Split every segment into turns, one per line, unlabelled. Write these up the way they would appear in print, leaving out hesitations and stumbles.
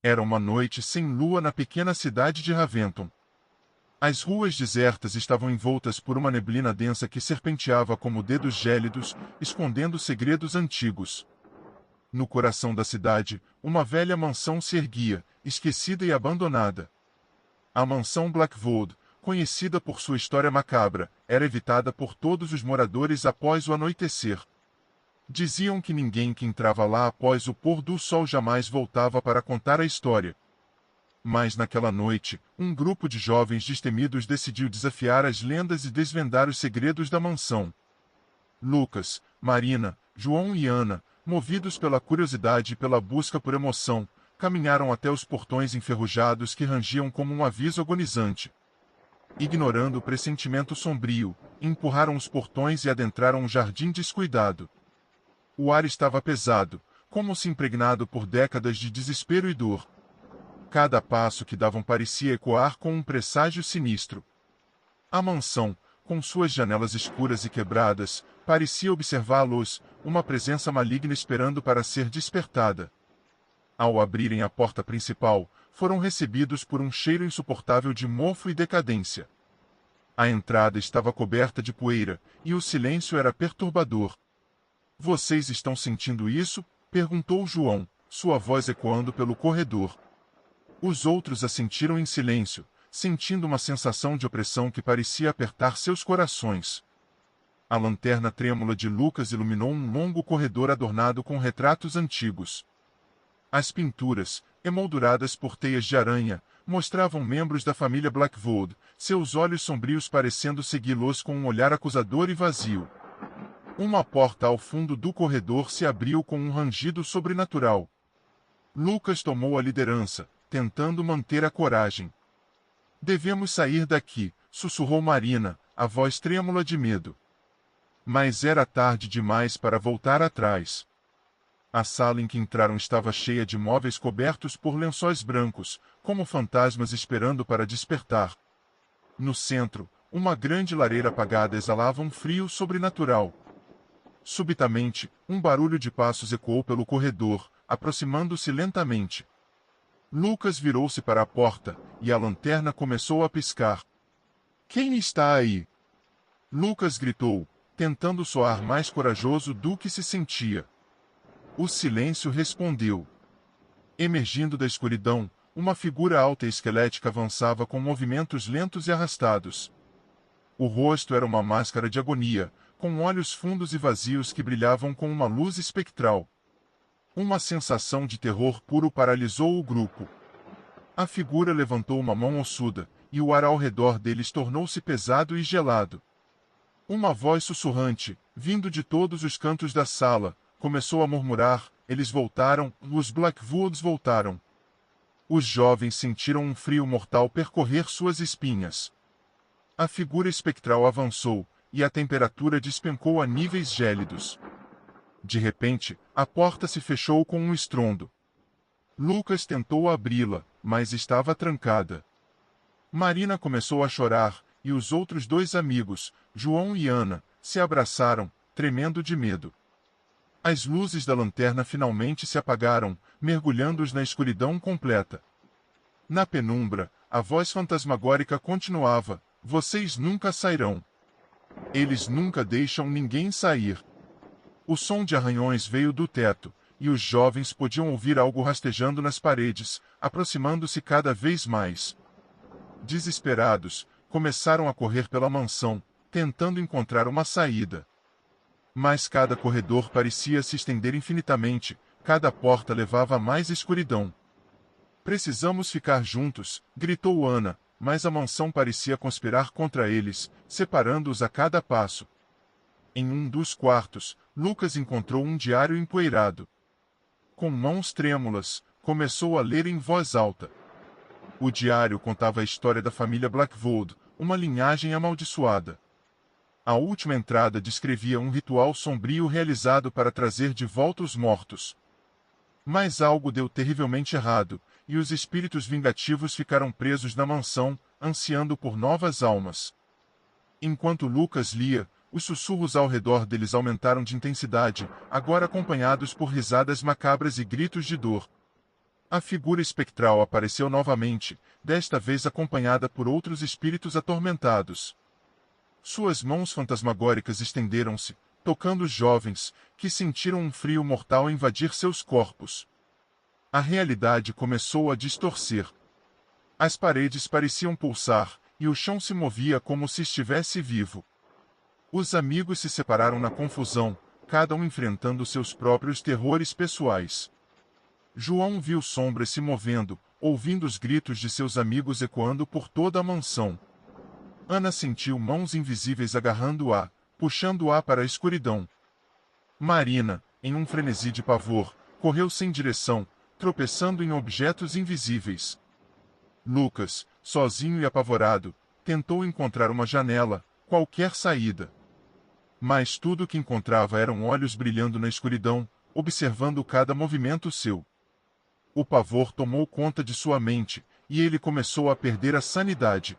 Era uma noite sem lua na pequena cidade de Raventon. As ruas desertas estavam envoltas por uma neblina densa que serpenteava como dedos gélidos, escondendo segredos antigos. No coração da cidade, uma velha mansão se erguia, esquecida e abandonada. A mansão Blackwood, conhecida por sua história macabra, era evitada por todos os moradores após o anoitecer. Diziam que ninguém que entrava lá após o pôr do sol jamais voltava para contar a história. Mas naquela noite, um grupo de jovens destemidos decidiu desafiar as lendas e desvendar os segredos da mansão. Lucas, Marina, João e Ana, movidos pela curiosidade e pela busca por emoção, caminharam até os portões enferrujados que rangiam como um aviso agonizante. Ignorando o pressentimento sombrio, empurraram os portões e adentraram um jardim descuidado. O ar estava pesado, como se impregnado por décadas de desespero e dor. Cada passo que davam parecia ecoar com um presságio sinistro. A mansão, com suas janelas escuras e quebradas, parecia observá-los, uma presença maligna esperando para ser despertada. Ao abrirem a porta principal, foram recebidos por um cheiro insuportável de mofo e decadência. A entrada estava coberta de poeira, e o silêncio era perturbador. "Vocês estão sentindo isso?" perguntou João, sua voz ecoando pelo corredor. Os outros assentiram em silêncio, sentindo uma sensação de opressão que parecia apertar seus corações. A lanterna trêmula de Lucas iluminou um longo corredor adornado com retratos antigos. As pinturas, emolduradas por teias de aranha, mostravam membros da família Blackwood, seus olhos sombrios parecendo segui-los com um olhar acusador e vazio. Uma porta ao fundo do corredor se abriu com um rangido sobrenatural. Lucas tomou a liderança, tentando manter a coragem. "Devemos sair daqui", sussurrou Marina, a voz trêmula de medo. Mas era tarde demais para voltar atrás. A sala em que entraram estava cheia de móveis cobertos por lençóis brancos, como fantasmas esperando para despertar. No centro, uma grande lareira apagada exalava um frio sobrenatural. Subitamente, um barulho de passos ecoou pelo corredor, aproximando-se lentamente. Lucas virou-se para a porta, e a lanterna começou a piscar. "Quem está aí?" Lucas gritou, tentando soar mais corajoso do que se sentia. O silêncio respondeu. Emergindo da escuridão, uma figura alta e esquelética avançava com movimentos lentos e arrastados. O rosto era uma máscara de agonia, com olhos fundos e vazios que brilhavam com uma luz espectral. Uma sensação de terror puro paralisou o grupo. A figura levantou uma mão ossuda, e o ar ao redor deles tornou-se pesado e gelado. Uma voz sussurrante, vindo de todos os cantos da sala, começou a murmurar: "Eles voltaram, os Blackwoods voltaram." Os jovens sentiram um frio mortal percorrer suas espinhas. A figura espectral avançou, e a temperatura despencou a níveis gélidos. De repente, a porta se fechou com um estrondo. Lucas tentou abri-la, mas estava trancada. Marina começou a chorar, e os outros dois amigos, João e Ana, se abraçaram, tremendo de medo. As luzes da lanterna finalmente se apagaram, mergulhando-os na escuridão completa. Na penumbra, a voz fantasmagórica continuava: "Vocês nunca sairão. Eles nunca deixam ninguém sair." O som de arranhões veio do teto, e os jovens podiam ouvir algo rastejando nas paredes, aproximando-se cada vez mais. Desesperados, começaram a correr pela mansão, tentando encontrar uma saída. Mas cada corredor parecia se estender infinitamente, cada porta levava a mais escuridão. "Precisamos ficar juntos", gritou Ana, mas a mansão parecia conspirar contra eles, separando-os a cada passo. Em um dos quartos, Lucas encontrou um diário empoeirado. Com mãos trêmulas, começou a ler em voz alta. O diário contava a história da família Blackwood, uma linhagem amaldiçoada. A última entrada descrevia um ritual sombrio realizado para trazer de volta os mortos. Mas algo deu terrivelmente errado, e os espíritos vingativos ficaram presos na mansão, ansiando por novas almas. Enquanto Lucas lia, os sussurros ao redor deles aumentaram de intensidade, agora acompanhados por risadas macabras e gritos de dor. A figura espectral apareceu novamente, desta vez acompanhada por outros espíritos atormentados. Suas mãos fantasmagóricas estenderam-se, tocando os jovens, que sentiram um frio mortal invadir seus corpos. A realidade começou a distorcer. As paredes pareciam pulsar, e o chão se movia como se estivesse vivo. Os amigos se separaram na confusão, cada um enfrentando seus próprios terrores pessoais. João viu sombras se movendo, ouvindo os gritos de seus amigos ecoando por toda a mansão. Ana sentiu mãos invisíveis agarrando-a, puxando-a para a escuridão. Marina, em um frenesi de pavor, correu sem direção, tropeçando em objetos invisíveis. Lucas, sozinho e apavorado, tentou encontrar uma janela, qualquer saída. Mas tudo o que encontrava eram olhos brilhando na escuridão, observando cada movimento seu. O pavor tomou conta de sua mente, e ele começou a perder a sanidade.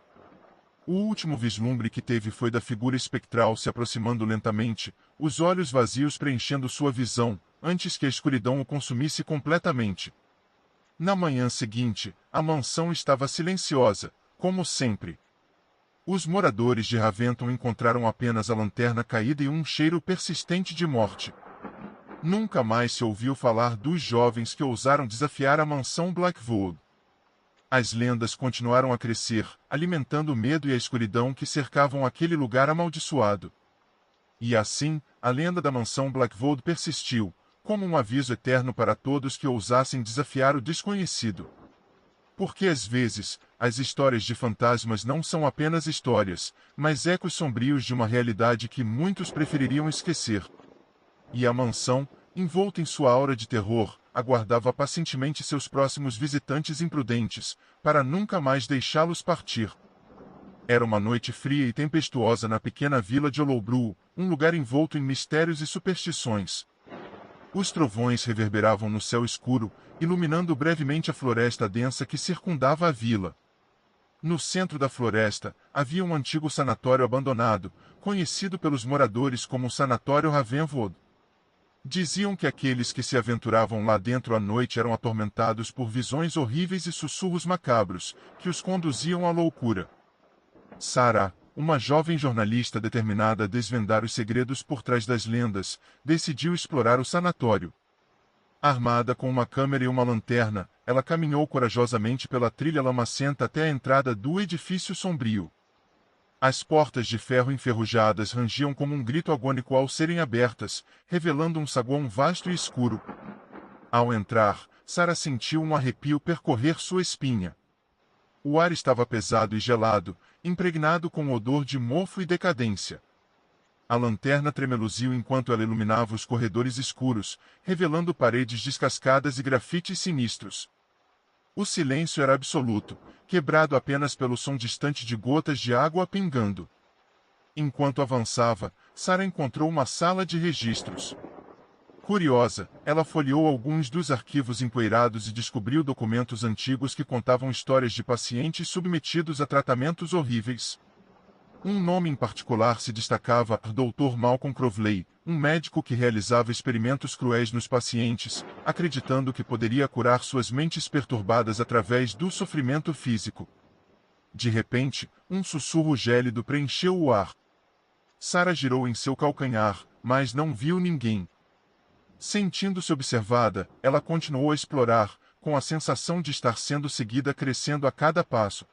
O último vislumbre que teve foi da figura espectral se aproximando lentamente, os olhos vazios preenchendo sua visão, antes que a escuridão o consumisse completamente. Na manhã seguinte, a mansão estava silenciosa, como sempre. Os moradores de Raventon encontraram apenas a lanterna caída e um cheiro persistente de morte. Nunca mais se ouviu falar dos jovens que ousaram desafiar a mansão Blackwood. As lendas continuaram a crescer, alimentando o medo e a escuridão que cercavam aquele lugar amaldiçoado. E assim, a lenda da mansão Blackwood persistiu, como um aviso eterno para todos que ousassem desafiar o desconhecido. Porque às vezes, as histórias de fantasmas não são apenas histórias, mas ecos sombrios de uma realidade que muitos prefeririam esquecer. E a mansão, envolta em sua aura de terror, aguardava pacientemente seus próximos visitantes imprudentes, para nunca mais deixá-los partir. Era uma noite fria e tempestuosa na pequena vila de Olobru, um lugar envolto em mistérios e superstições. Os trovões reverberavam no céu escuro, iluminando brevemente a floresta densa que circundava a vila. No centro da floresta, havia um antigo sanatório abandonado, conhecido pelos moradores como o Sanatório Ravenwood. Diziam que aqueles que se aventuravam lá dentro à noite eram atormentados por visões horríveis e sussurros macabros, que os conduziam à loucura. Sarah, uma jovem jornalista determinada a desvendar os segredos por trás das lendas, decidiu explorar o sanatório. Armada com uma câmera e uma lanterna, ela caminhou corajosamente pela trilha lamacenta até a entrada do edifício sombrio. As portas de ferro enferrujadas rangiam como um grito agônico ao serem abertas, revelando um saguão vasto e escuro. Ao entrar, Sarah sentiu um arrepio percorrer sua espinha. O ar estava pesado e gelado, impregnado com o odor de mofo e decadência. A lanterna tremeluziu enquanto ela iluminava os corredores escuros, revelando paredes descascadas e grafites sinistros. O silêncio era absoluto, quebrado apenas pelo som distante de gotas de água pingando. Enquanto avançava, Sarah encontrou uma sala de registros. Curiosa, ela folheou alguns dos arquivos empoeirados e descobriu documentos antigos que contavam histórias de pacientes submetidos a tratamentos horríveis. Um nome em particular se destacava: Dr. Malcolm Crowley, um médico que realizava experimentos cruéis nos pacientes, acreditando que poderia curar suas mentes perturbadas através do sofrimento físico. De repente, um sussurro gélido preencheu o ar. Sarah girou em seu calcanhar, mas não viu ninguém. Sentindo-se observada, ela continuou a explorar, com a sensação de estar sendo seguida crescendo a cada passo.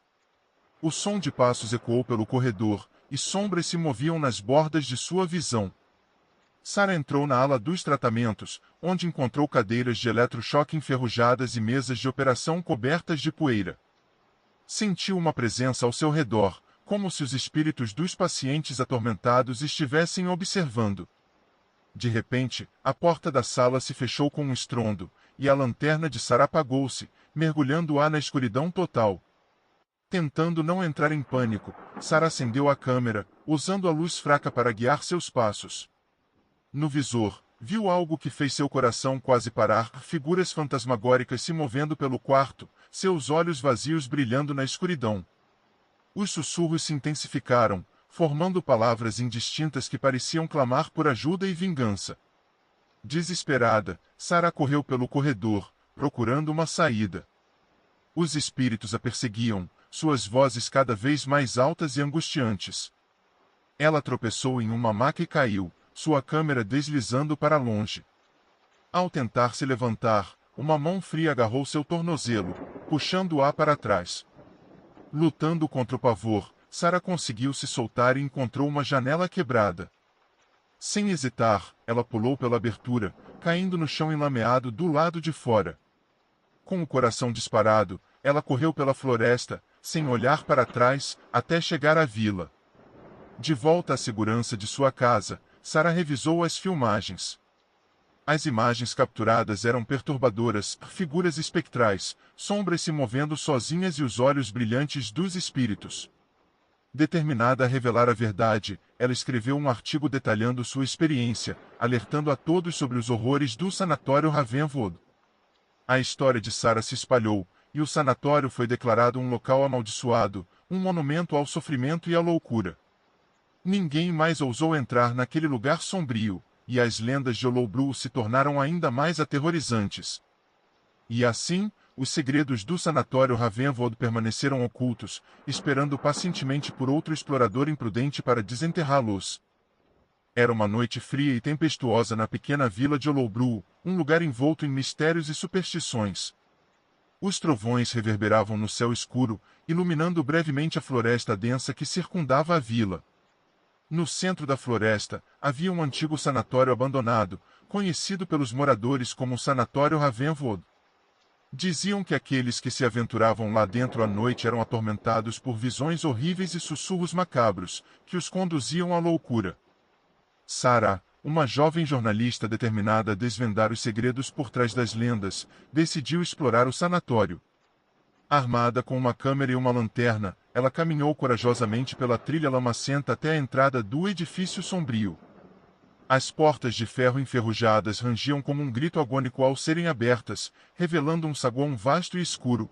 O som de passos ecoou pelo corredor, e sombras se moviam nas bordas de sua visão. Sarah entrou na ala dos tratamentos, onde encontrou cadeiras de eletrochoque enferrujadas e mesas de operação cobertas de poeira. Sentiu uma presença ao seu redor, como se os espíritos dos pacientes atormentados estivessem observando. De repente, a porta da sala se fechou com um estrondo, e a lanterna de Sarah apagou-se, mergulhando-a na escuridão total. Tentando não entrar em pânico, Sarah acendeu a câmera, usando a luz fraca para guiar seus passos. No visor, viu algo que fez seu coração quase parar: figuras fantasmagóricas se movendo pelo quarto, seus olhos vazios brilhando na escuridão. Os sussurros se intensificaram, formando palavras indistintas que pareciam clamar por ajuda e vingança. Desesperada, Sarah correu pelo corredor, procurando uma saída. Os espíritos a perseguiam, suas vozes cada vez mais altas e angustiantes. Ela tropeçou em uma maca e caiu, sua câmera deslizando para longe. Ao tentar se levantar, uma mão fria agarrou seu tornozelo, puxando-a para trás. Lutando contra o pavor, Sarah conseguiu se soltar e encontrou uma janela quebrada. Sem hesitar, ela pulou pela abertura, caindo no chão enlameado do lado de fora. Com o coração disparado, ela correu pela floresta, sem olhar para trás, até chegar à vila. De volta à segurança de sua casa, Sarah revisou as filmagens. As imagens capturadas eram perturbadoras, figuras espectrais, sombras se movendo sozinhas e os olhos brilhantes dos espíritos. Determinada a revelar a verdade, ela escreveu um artigo detalhando sua experiência, alertando a todos sobre os horrores do sanatório Ravenwood. A história de Sarah se espalhou, e o sanatório foi declarado um local amaldiçoado, um monumento ao sofrimento e à loucura. Ninguém mais ousou entrar naquele lugar sombrio, e as lendas de Hollowbrook se tornaram ainda mais aterrorizantes. E assim, os segredos do sanatório Ravenwood permaneceram ocultos, esperando pacientemente por outro explorador imprudente para desenterrá-los. Era uma noite fria e tempestuosa na pequena vila de Hollowbrook, um lugar envolto em mistérios e superstições. Os trovões reverberavam no céu escuro, iluminando brevemente a floresta densa que circundava a vila. No centro da floresta, havia um antigo sanatório abandonado, conhecido pelos moradores como o Sanatório Ravenwood. Diziam que aqueles que se aventuravam lá dentro à noite eram atormentados por visões horríveis e sussurros macabros, que os conduziam à loucura. Sarah, uma jovem jornalista determinada a desvendar os segredos por trás das lendas, decidiu explorar o sanatório. Armada com uma câmera e uma lanterna, ela caminhou corajosamente pela trilha lamacenta até a entrada do edifício sombrio. As portas de ferro enferrujadas rangiam como um grito agônico ao serem abertas, revelando um saguão vasto e escuro.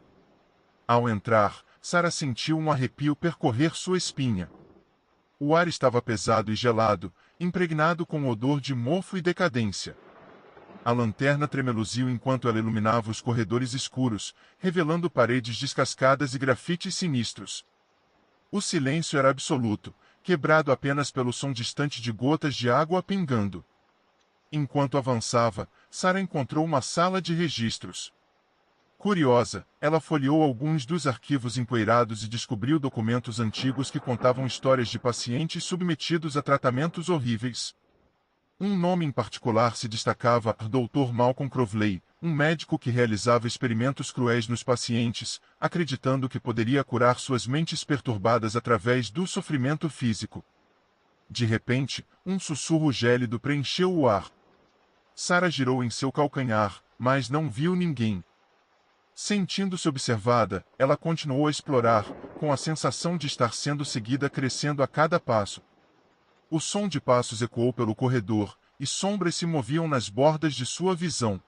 Ao entrar, Sarah sentiu um arrepio percorrer sua espinha. O ar estava pesado e gelado, impregnado com o odor de mofo e decadência. A lanterna tremeluziu enquanto ela iluminava os corredores escuros, revelando paredes descascadas e grafites sinistros. O silêncio era absoluto, quebrado apenas pelo som distante de gotas de água pingando. Enquanto avançava, Sarah encontrou uma sala de registros. Curiosa, ela folheou alguns dos arquivos empoeirados e descobriu documentos antigos que contavam histórias de pacientes submetidos a tratamentos horríveis. Um nome em particular se destacava: Dr. Malcolm Crowley, um médico que realizava experimentos cruéis nos pacientes, acreditando que poderia curar suas mentes perturbadas através do sofrimento físico. De repente, um sussurro gélido preencheu o ar. Sarah girou em seu calcanhar, mas não viu ninguém. Sentindo-se observada, ela continuou a explorar, com a sensação de estar sendo seguida crescendo a cada passo. O som de passos ecoou pelo corredor, e sombras se moviam nas bordas de sua visão.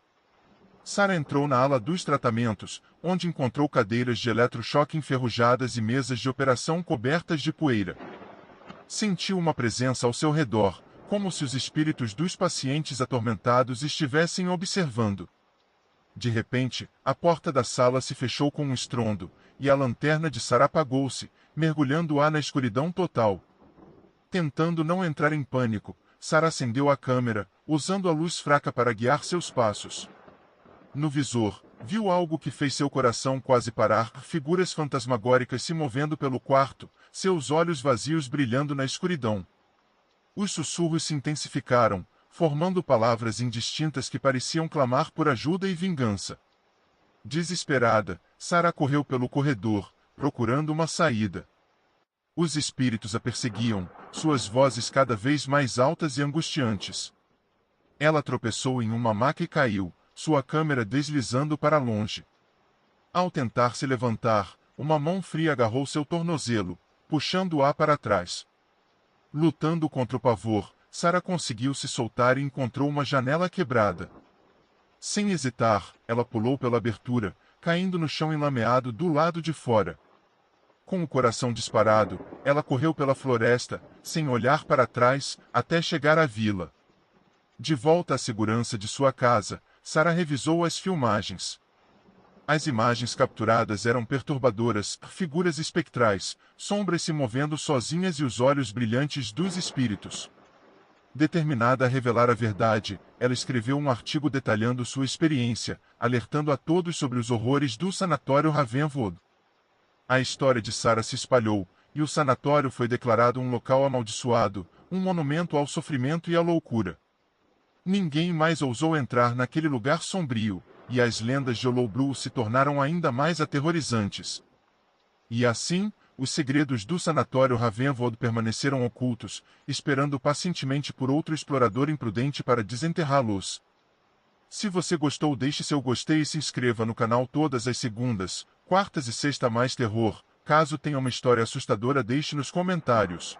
Sarah entrou na ala dos tratamentos, onde encontrou cadeiras de eletrochoque enferrujadas e mesas de operação cobertas de poeira. Sentiu uma presença ao seu redor, como se os espíritos dos pacientes atormentados estivessem observando. De repente, a porta da sala se fechou com um estrondo, e a lanterna de Sarah apagou-se, mergulhando-a na escuridão total. Tentando não entrar em pânico, Sarah acendeu a câmera, usando a luz fraca para guiar seus passos. No visor, viu algo que fez seu coração quase parar: figuras fantasmagóricas se movendo pelo quarto, seus olhos vazios brilhando na escuridão. Os sussurros se intensificaram, formando palavras indistintas que pareciam clamar por ajuda e vingança. Desesperada, Sarah correu pelo corredor, procurando uma saída. Os espíritos a perseguiam, suas vozes cada vez mais altas e angustiantes. Ela tropeçou em uma maca e caiu, sua câmera deslizando para longe. Ao tentar se levantar, uma mão fria agarrou seu tornozelo, puxando-a para trás. Lutando contra o pavor, Sarah conseguiu se soltar e encontrou uma janela quebrada. Sem hesitar, ela pulou pela abertura, caindo no chão enlameado do lado de fora. Com o coração disparado, ela correu pela floresta, sem olhar para trás, até chegar à vila. De volta à segurança de sua casa, Sarah revisou as filmagens. As imagens capturadas eram perturbadoras, figuras espectrais, sombras se movendo sozinhas e os olhos brilhantes dos espíritos. Determinada a revelar a verdade, ela escreveu um artigo detalhando sua experiência, alertando a todos sobre os horrores do sanatório Ravenwood. A história de Sarah se espalhou, e o sanatório foi declarado um local amaldiçoado, um monumento ao sofrimento e à loucura. Ninguém mais ousou entrar naquele lugar sombrio, e as lendas de Hollowbrook se tornaram ainda mais aterrorizantes. E assim, os segredos do sanatório Ravenwood permaneceram ocultos, esperando pacientemente por outro explorador imprudente para desenterrá-los. Se você gostou, deixe seu gostei e se inscreva no canal todas as segundas, quartas e sexta mais terror. Caso tenha uma história assustadora, deixe nos comentários.